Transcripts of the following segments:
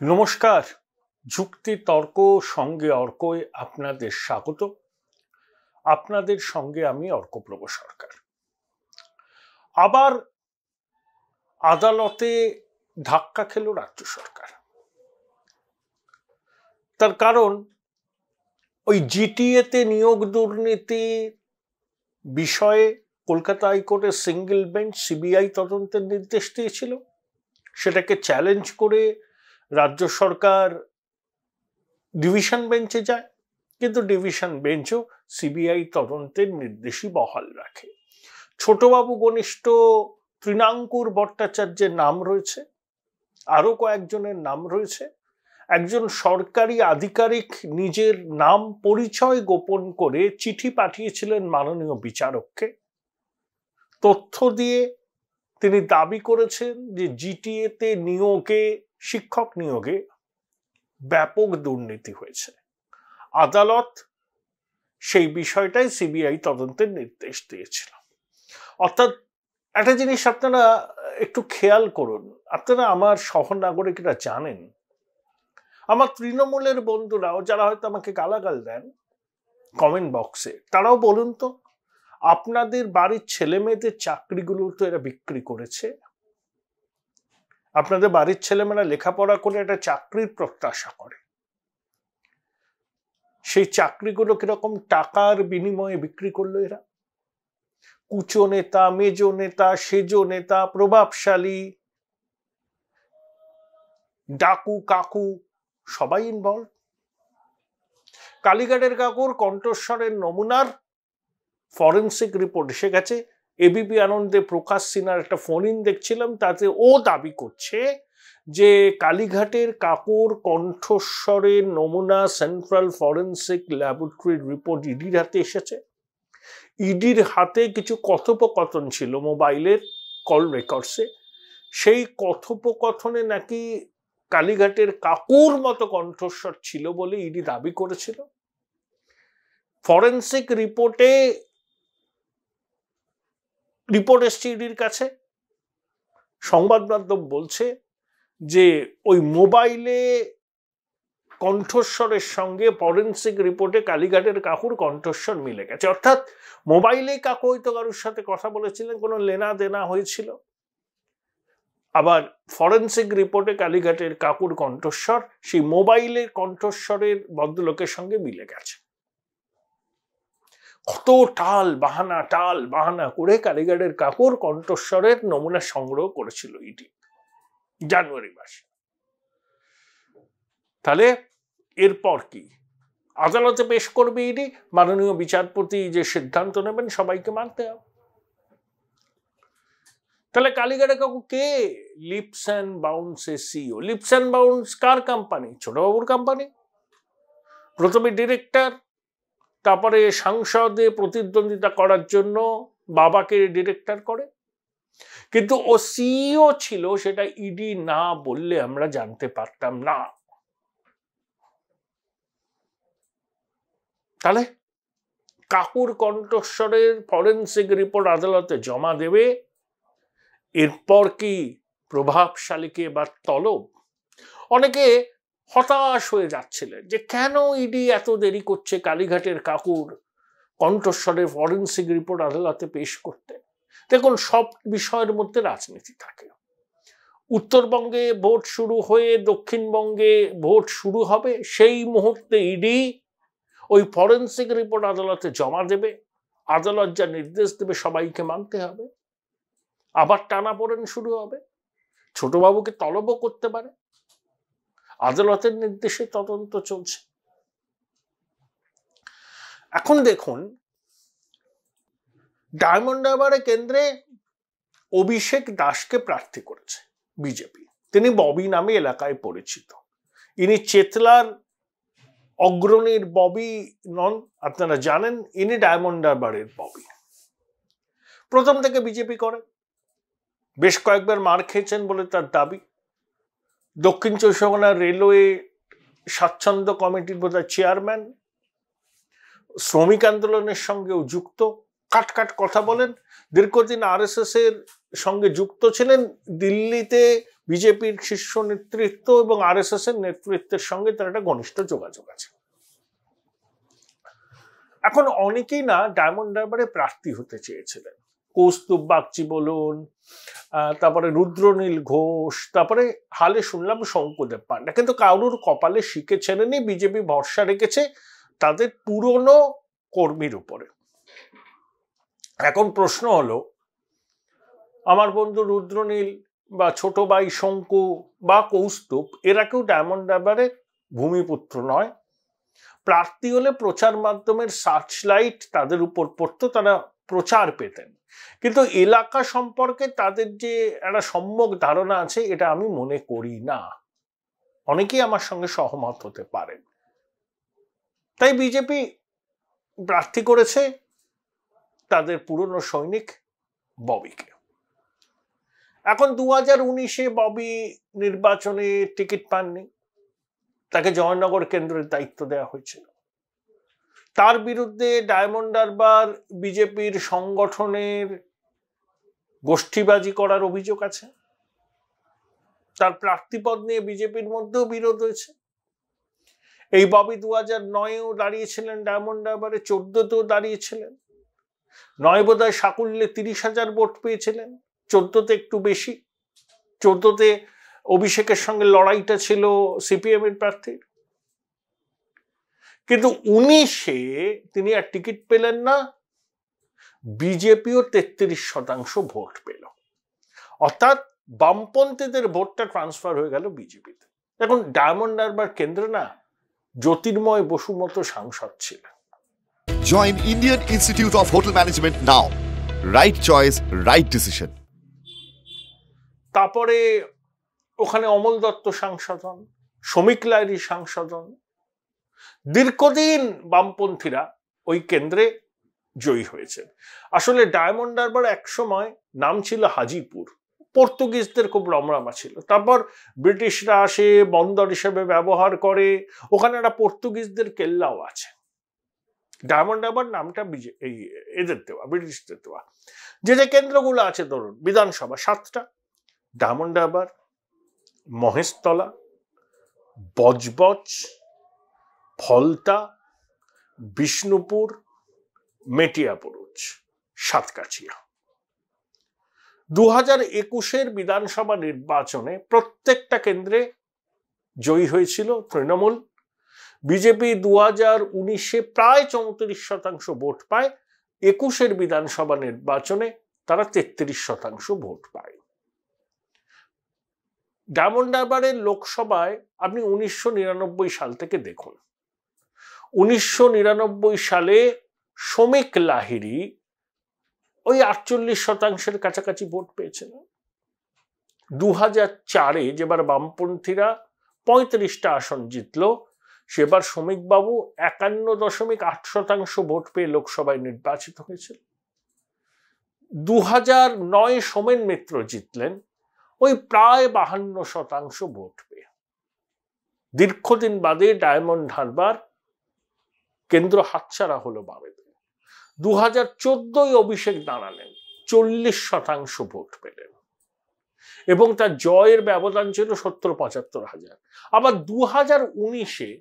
নমস্কার, যুক্তি তর্ক সঙ্গে অর্কয় আপনাদের স্বাগত। আপনাদের সঙ্গে আমি অর্কপ্রভ সরকার। আবার আদালতে ধাক্কা খেল রাজ্য সরকার। তার কারণ ওই জিটিএতে নিয়োগ দুর্নীতি বিষয়ে কলকাতা হাইকোর্টের সিঙ্গেল বেঞ্চ সিবিআই তদন্তের নির্দেশ দিয়েছিল। সেটাকে চ্যালেঞ্জ করে রাজ্য সরকার ডিভিশন বেঞ্চে যায়, কিন্তু ডিভিশন বেঞ্চও সিবিআই তদন্তের নির্দেশই বহাল রাখে। ছোটবাবু ঘনিষ্ঠ তৃণাঙ্কুর ভট্টাচার্যের নাম রয়েছে, আরো কয়েকজনের নাম রয়েছে। একজন সরকারি আধিকারিক নিজের নাম পরিচয় গোপন করে চিঠি পাঠিয়েছিলেন মাননীয় বিচারককে। তথ্য দিয়ে তিনি দাবি করেছেন যে জিটিএতে নিয়োগে, শিক্ষক নিয়োগে ব্যাপক দুর্নীতি হয়েছে। আদালত সেই বিষয়টাই সিবিআই তদন্তের নির্দেশ দিয়েছিল। অর্থাৎ একটা জিনিস আপনারা একটু খেয়াল করুন, আপনারা আমার সহনাগরিকরা জানেন, আমার তৃণমূলের বন্ধুরাও যারা হয়তো আমাকে গালাগাল দেন কমেন্ট বক্সে, তারাও বলুন তো, আপনাদের বাড়ির ছেলে মেয়েদের চাকরিগুলো তো এরা বিক্রি করেছে। আপনাদের বাড়ির ছেলেমেয়েরা লেখাপড়া করে একটা চাকরির প্রত্যাশা করে, সেই চাকরিগুলো কিরকম টাকার বিনিময়ে বিক্রি করলো এরা। কুচো নেতা, মেজো নেতা, সেজো নেতা, প্রভাবশালী, ডাকু কাকু সবাই ইনভলভ। কালীঘাটের কাকুর কণ্ঠস্বরের নমুনার ফরেন্সিক রিপোর্ট এসে গেছে। এবিপি আনন্দে প্রকাশ সিনহার একটা ফোন ইন দেখছিলাম, তাতে ও দাবি করছে যে কালীঘাটের কাকুর কণ্ঠস্বরের নমুনা সেন্ট্রাল ফরেন্সিক ল্যাবরেটরির রিপোর্ট ইডির হাতে এসেছে। ইডির হাতে কিছু কথোপকথন ছিল মোবাইলের কল রেকর্ডসে, সেই কথোপকথনে নাকি কালীঘাটের কাকুর মতো কণ্ঠস্বর ছিল বলে ইডি দাবি করেছিল। ফরেন্সিক রিপোর্ট এসছে ইডির কাছে। সংবাদ মাধ্যম বলছে যে ওই মোবাইলে কণ্ঠস্বরের সঙ্গে ফরেন্সিক রিপোর্টে কালীঘাটের কাকুর কণ্ঠস্বর মিলে গেছে। অর্থাৎ মোবাইলে কাকু হয়তো কারোর সাথে কথা বলেছিলেন, কোনো লেনা দেনা হয়েছিল, আবার ফরেন্সিক রিপোর্টে কালীঘাটের কাকুর কণ্ঠস্বর সেই মোবাইলের কণ্ঠস্বরের ভদ্রলোকের সঙ্গে মিলে গেছে। কত টাল বাহানা করে কালীঘাটের কাকুর কণ্ঠস্বরের নমুনা সংগ্রহ করেছিল ইডি জানুয়ারি মাসে। তাহলে এরপর কি আদালতে পেশ করবে ইডি? মাননীয় বিচারপতি যে সিদ্ধান্ত নেবেন সবাইকে মানতে হবে। তাহলে কালীঘাটের কাকু কে? লিপস অ্যান্ড বাউন্সের সিইও। লিপস অ্যান্ড বাউন্স কার কোম্পানি? ছোটবাবুর কোম্পানি। প্রথমে ডিরেক্টর, তারপরে সংসদে প্রতিদ্বন্দ্বিতা করার জন্য বাবাকে ডিরেক্টর করে, কিন্তু ও সিইও ছিল সেটা ইডি না বললে আমরা জানতে পারতাম না। তাহলে কাকুর কণ্ঠস্বরের ফরেন্সিক রিপোর্ট আদালতে জমা দেবে। এরপর কি প্রভাবশালীকে বা তলব? অনেকে হতাশ হয়ে যাচ্ছিলেন যে কেন ইডি এত দেরি করছে কালীঘাটের কাকুর কণ্ঠস্বরের ফরেন্সিক রিপোর্ট আদালতে পেশ করতে। দেখুন, সব বিষয়ের মধ্যে রাজনীতি থাকে। উত্তরবঙ্গে ভোট শুরু হয়ে দক্ষিণবঙ্গে ভোট শুরু হবে, সেই মুহূর্তে ইডি ওই ফরেন্সিক রিপোর্ট আদালতে জমা দেবে। আদালত যা নির্দেশ দেবে সবাইকে মানতে হবে। আবার টানাপোড়েন শুরু হবে, ছোটবাবুকে তলবও করতে পারে। আদালতের নির্দেশে তদন্ত চলছে। এখন দেখুন, ডায়মন্ড হারবারে কেন্দ্রে অভিষেক দাসকে প্রার্থী করেছে বিজেপি। তিনি ববি নামে এলাকায় পরিচিত। ইনি চেতলার অগ্রণীর ববি নন, আপনারা জানেন। ইনি ডায়মন্ড হারবারের ববি। প্রথম থেকে বিজেপি করে, বেশ কয়েকবার মার খেয়েছেন বলে তার দাবি। দক্ষিণ চব্বিশ পরগনা রেলওয়ে স্বাচ্ছন্দ্য কমিটির বোধহয় চেয়ারম্যান, শ্রমিক আন্দোলনের সঙ্গেও যুক্ত, কাট কথা বলেন। দীর্ঘদিন আরএসএস এর সঙ্গে যুক্ত ছিলেন। দিল্লিতে বিজেপির শীর্ষ নেতৃত্ব এবং আরএসএস এর নেতৃত্বের সঙ্গে তার একটা ঘনিষ্ঠ যোগাযোগ আছে। এখন অনেকেই না ডায়মন্ড হারবারে প্রার্থী হতে চেয়েছিলেন, কৌস্তুভ বাগচি বলুন, তারপরে রুদ্রনীল ঘোষ, তারপরে হালে শুনলাম শঙ্কুদেব পান্ডা, কিন্তু কারুর কপালে শিখে ছেড়েনি। বিজেপি ভরসা রেখেছে তাদের পুরনো কর্মীর উপরে। এখন প্রশ্ন হলো, আমার বন্ধু রুদ্রনীল বা ছোট ভাই শঙ্কু বা কৌস্তুভ, এরা কেউ ডায়মন্ড হারবারের ভূমিপুত্র নয়। প্রার্থী হলে প্রচার মাধ্যমের সার্চলাইট তাদের উপর পড়তো, তারা প্রচার পেতেন, কিন্তু এলাকা সম্পর্কে তাদের যে একটা সম্যক ধারণা আছে এটা আমি মনে করি না। অনেকেই আমার সঙ্গে সহমত হতে পারেন। তাই বিজেপি প্রার্থী করেছে তাদের পুরনো সৈনিক ববিকে। এখন 2019-এ ববি নির্বাচনে টিকিট পাননি, তাকে জয়নগর কেন্দ্রের দায়িত্ব দেওয়া হয়েছিল। তার বিরুদ্ধে ডায়মন্ড হারবার বিজেপির সংগঠনের গোষ্ঠীবাজি করার অভিযোগ আছে। তার প্রার্থীপদ নিয়ে বিজেপির মধ্যেও বিরোধ হয়েছে। এই ববি 2009-এও দাঁড়িয়েছিলেন ডায়মন্ড হারবারে, 14-তেও দাঁড়িয়েছিলেন। 9 বোধহয় সাকুল্যে 30,000 ভোট পেয়েছিলেন, 14-তে একটু বেশি। 14-তে অভিষেকের সঙ্গে লড়াইটা ছিল সিপিএম এর প্রার্থীর, কিন্তু 19-এ তিনি আর টিকিট পেলেন না। বিজেপিও 33% ভোট পেল, অর্থাৎ বামপন্থীদের ভোটটা ট্রান্সফার হয়ে গেল বিজেপিতে। এখন ডায়মন্ড হারবার কেন্দ্রে না জ্যোতির্ময় বসু মতো সাংসদ ছিলেন। Join Indian Institute of Hotel Management now. Right choice, right decision. তারপরে ওখানে অমল দত্ত সাংসদ হন, শ্রমিক লাহিড়ী সাংসদ হন। দীর্ঘদিন বামপন্থীরা ওই কেন্দ্রে জয়ী হয়েছে। আসলে ডায়মন্ড হারবার একসময় নাম ছিল হাজিপুর, পর্তুগিজদের খুব রমরমা ছিল। তারপর ব্রিটিশরা আসে, বন্দর হিসেবে ব্যবহার করে, ওখানে একটা পর্তুগিজদের কেল্লাও আছে। ডায়মন্ড হারবার নামটা এদের দেওয়া, ব্রিটিশদের দেওয়া। যে যে কেন্দ্রগুলো আছে ধরুন, বিধানসভা 7টা, ডায়মন্ড হারবার, মহেশতলা, বজবজ, ফলতা, বিষ্ণুপুর, মেটিয়াপুরুষ, সাতকাছিয়া। 2021-এর বিধানসভা নির্বাচনে প্রত্যেকটা কেন্দ্রে জয়ী হয়েছিল তৃণমূল। বিজেপি 2019-এ প্রায় 34% ভোট পায়, 21-এর বিধানসভা নির্বাচনে তারা 33% ভোট পায়। ডায়মন্ড হারবারের লোকসভায় আপনি 1999 সাল থেকে দেখুন, 1999 সালে শ্রমিক লাহিড়ী ওই 48%-এর কাছাকাছি ভোট পেয়েছিল। 2004-এ যেবার বামপন্থীরা 35টা আসন জিতল, সেবার শ্রমিকবাবু 51.8% ভোট পেয়ে লোকসভায় নির্বাচিত হয়েছিল। 2009-এ সোমেন মিত্র জিতলেন ওই প্রায় 52% ভোট পেয়ে। দীর্ঘদিন বাদে ডায়মন্ড হারবার কেন্দ্র হাতছাড়া হলো বামেদের। 2014-য় অভিষেক দাঁড়ালেন, 40% ভোট পেলেন এবং তার জয়ের ব্যবধান ছিল 70-75 হাজার। আবার 2019-এ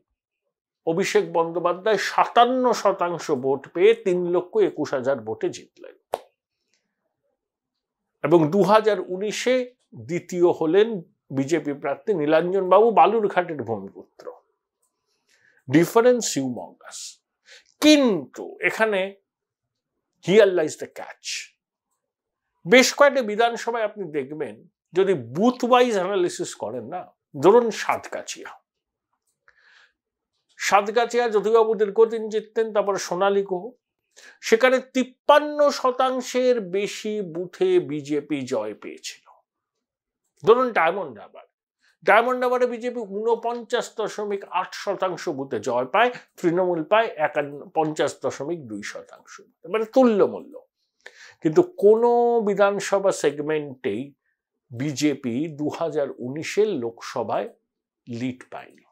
অভিষেক বন্দ্যোপাধ্যায় 57% ভোট পেয়ে 3,21,000 ভোটে জিতলেন এবং 2019-এ দ্বিতীয় হলেন বিজেপি প্রার্থী নীলাঞ্জন বাবু, বালুরঘাটের ভূমিপুত্র। Difference humongous. কিন্তু এখানে হিয়ার লাইজ দ্য ক্যাচ। বেশ কয়েকটা বিধানসভায় আপনি দেখবেন, যদি বুথ ওয়াইজ অ্যানালিসিস করেন না, ধরুন সাতগাছিয়া যদুবাবু দীর্ঘদিন জিততেন, তারপরে সোনালী গুহ, সেখানে 53%-এর বেশি বুথে বিজেপি জয় পেয়েছিল। ধরুন ডায়মন্ড হারবারে বিজেপি 49.8% বুথে জয় পায়, তৃণমূল পায় 50.2%, মানে তুল্যমূল্য। কিন্তু কোন বিধানসভা সেগমেন্টেই বিজেপি 2019-এর লোকসভায় লিড পায়নি।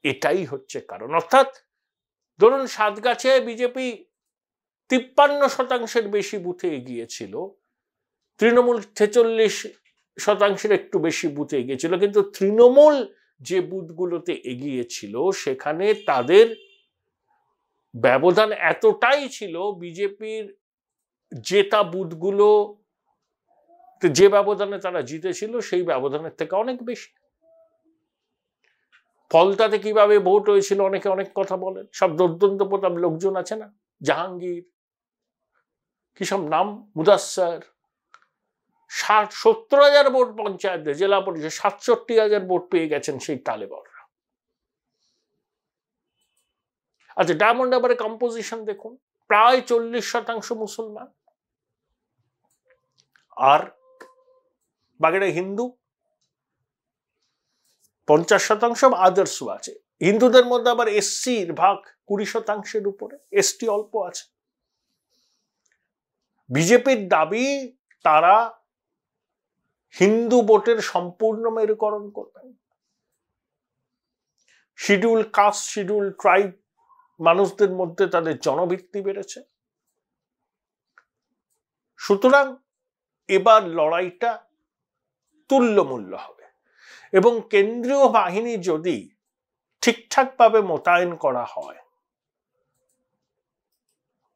এটাই হচ্ছে কারণ। অর্থাৎ ধরুন সাতগাছিয়ায় বিজেপি 53%-এর বেশি বুথে এগিয়েছিল, তৃণমূল 46, শতাংশের একটু বেশি বুথে এগিয়েছিল, কিন্তু তৃণমূল যে বুথগুলোতে এগিয়েছিল সেখানে তাদের ব্যবধান এতটাই ছিল, বিজেপির জেতা বুথগুলো যে ব্যবধানে তারা জিতেছিল সেই ব্যবধানের থেকে অনেক বেশি। ফলতাতে কিভাবে ভোট হয়েছিল অনেকে অনেক কথা বলেন, সব দুর্দান্ত প্রতাপ লোকজন আছে না, জাহাঙ্গীর, কি সব নাম, মুদাস্সার, 70,000 ভোট পঞ্চায়েতে, জেলা পরিষদ 67,000 ভোট পেয়ে গেছেন সেই তালেবররা। আচ্ছা, ডায়মন্ড হারবারের কম্পোজিশন দেখুন, প্রায় 40% মুসলমান, আর বাকিটা হিন্দু, 50% আদার্সও আছে। হিন্দুদের মধ্যে আবার এসসির ভাগ 20%-এর উপরে, এসটি অল্প আছে। বিজেপির দাবি তারা হিন্দু ভোটের সম্পূর্ণ মেরুকরণ করবেন। শিডিউল কাস্ট, শিডিউল ট্রাইব মানুষদের মধ্যে তাদের জনভিত্তি বেড়েছে। সুতরাং এবার লড়াইটা তুল্যমূল্য হবে, এবং কেন্দ্রীয় বাহিনী যদি ঠিকঠাকভাবে মোতায়েন করা হয়,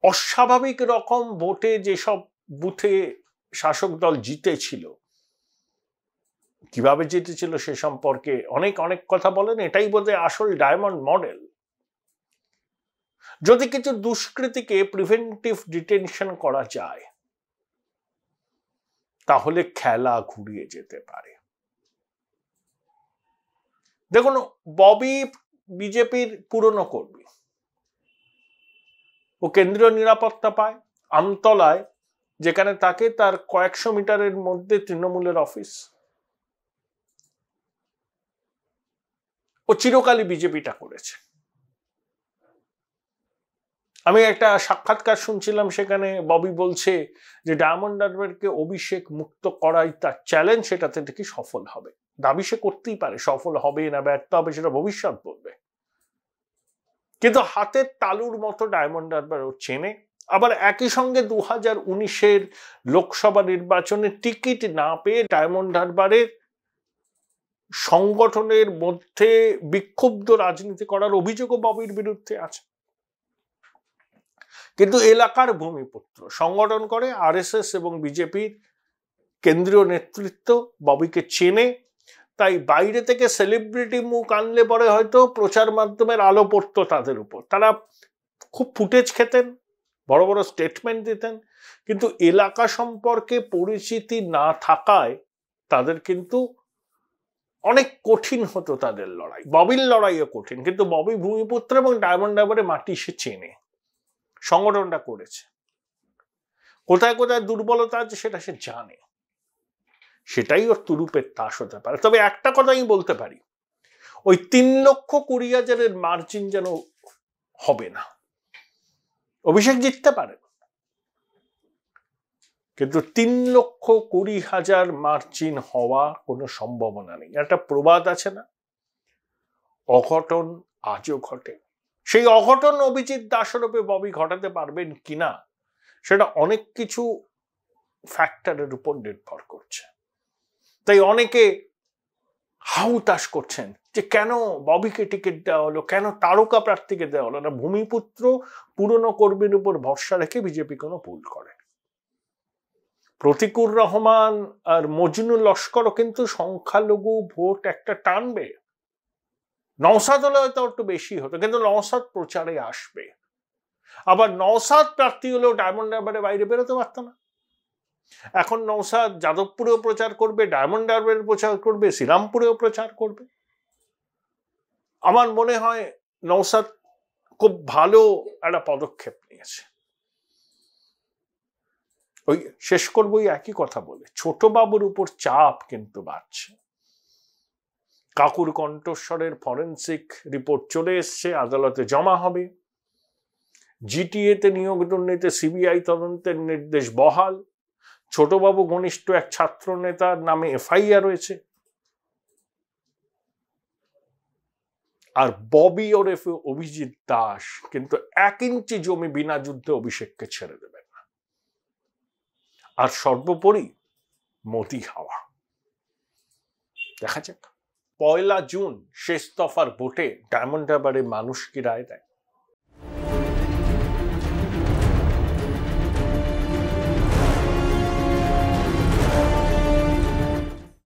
অস্বাভাবিক রকম ভোটে যেসব বুথে শাসক দল জিতেছিল, কিভাবে জিতেছিল সে সম্পর্কে অনেক অনেক কথা বলেন, এটাই বোধহয় আসল ডায়মন্ড মডেল। যদি কিছু দুষ্কৃতীকে প্রিভেন্টিভ ডিটেনশন করা যায় তাহলে খেলা ঘুরিয়ে যেতে পারে। দেখুন, ববি বিজেপির পুরনো কর্মী, ও কেন্দ্রীয় নিরাপত্তা পায় আমতলায়, যেখানে তাকে তার কয়েকশো মিটারের মধ্যে তৃণমূলের অফিস। ও চিরকালই বিজেপিটা করেছে। আমি একটা সাক্ষাৎকার শুনছিলাম, সেখানে ববি বলছে যে ডায়মন্ড হারবারকে অভিষেক মুক্ত করাই তার চ্যালেঞ্জ, সেটাতে কি সফল হবে। দাবি সে করতেই পারে, সফল হবে না ব্যর্থ হবে সেটা ভবিষ্যৎ বলবে, কিন্তু হাতের তালুর মতো ডায়মন্ড হারবার ও চেনে। আবার একই সঙ্গে 2019-এর লোকসভা নির্বাচনে টিকিট না পেয়ে ডায়মন্ড হারবারের সংগঠনের মধ্যে বিক্ষুব্ধ রাজনীতি করার অভিযোগও ববির বিরুদ্ধে আছে। কিন্তু এলাকার ভূমিপুত্র, সংগঠন করে আরএসএস এবং বিজেপির কেন্দ্রীয় নেতৃত্ব ববিকে চেনে, তাই বাইরে থেকে সেলিব্রিটি মুখ আনলে পরে হয়তো প্রচার মাধ্যমের আলো পড়তো তাদের উপর, তারা খুব ফুটেজ খেতেন, বড় বড় স্টেটমেন্ট দিতেন, কিন্তু এলাকা সম্পর্কে পরিচিতি না থাকায় তাদের কিন্তু অনেক কঠিন হতো তাদের লড়াই। ববির লড়াইও কঠিন, কিন্তু ববি ভূমিপুত্র এবং ডায়মন্ড হারবারে মাটি সে চেনে, সংগঠনটা করেছে, কোথায় কোথায় দুর্বলতা আছে সেটা সে জানে, সেটাই ওর তুরুপের তাস হতে পারে। তবে একটা কথা আমি বলতে পারি, ওই 3,20,000-এর মার্জিন যেন হবে না। অভিষেক জিততে পারে, কিন্তু 3,20,000 মার্জিন হওয়া কোনো সম্ভাবনা নেই। একটা প্রবাদ আছে না, অঘটন আজও ঘটে। সেই অঘটন অভিজিৎ দাশরূপে ববি ঘটাতে পারবেন কিনা সেটা অনেক কিছু ফ্যাক্টরের উপর নির্ভর করছে। তাই অনেকে হাউতাশ করছেন যে কেন ববিকে টিকিট দেওয়া হলো, কেন তারকা প্রার্থীকে দেওয়া হলো না। ভূমিপুত্র পুরনো কর্মীর উপর ভরসা রেখে বিজেপি কোনো ভুল করে। প্রতীকুর রহমান আর মজনু লস্করও কিন্তু সংখ্যালঘু ভোট একটা টানবে। নওশাদ হলে হয়তো একটু বেশি হতো, কিন্তু নওশাদ প্রচারে আসবে। আবার নওশাদ প্রার্থী হলেও ডায়মন্ড হারবারের বাইরে বেরোতে পারতো না। এখন নওশাদ যাদবপুরেও প্রচার করবে, ডায়মন্ড হারবারের প্রচার করবে, শ্রীরামপুরেও প্রচার করবে। আমার মনে হয় নওশাদ খুব ভালো একটা পদক্ষেপ নিয়েছে। ওই শেষ করবো একই কথা বলে, ছোট বাবুর উপর চাপ কিন্তু বাড়ছে। কাকুর কণ্ঠস্বরের ফরেন্সিক রিপোর্ট চলে এসছে, আদালতে জমা হবে। জিটিএতে নিয়োগ দুর্নীতি সিবিআই তদন্তের নির্দেশ বহাল। ছোটবাবু ঘনিষ্ঠ এক ছাত্র নেতার নামে এফআইআর রয়েছে। আর ববি ওরফে অভিজিৎ দাস কিন্তু 1 ইঞ্চি জমি বিনা যুদ্ধে অভিষেককে ছেড়ে দেবেন না। আর সর্বোপরি মোদি হাওয়া। দেখা যাক 1 জুন শেষ দফার ভোটে ডায়মন্ড হারবারে মানুষ কি রায় দেয়।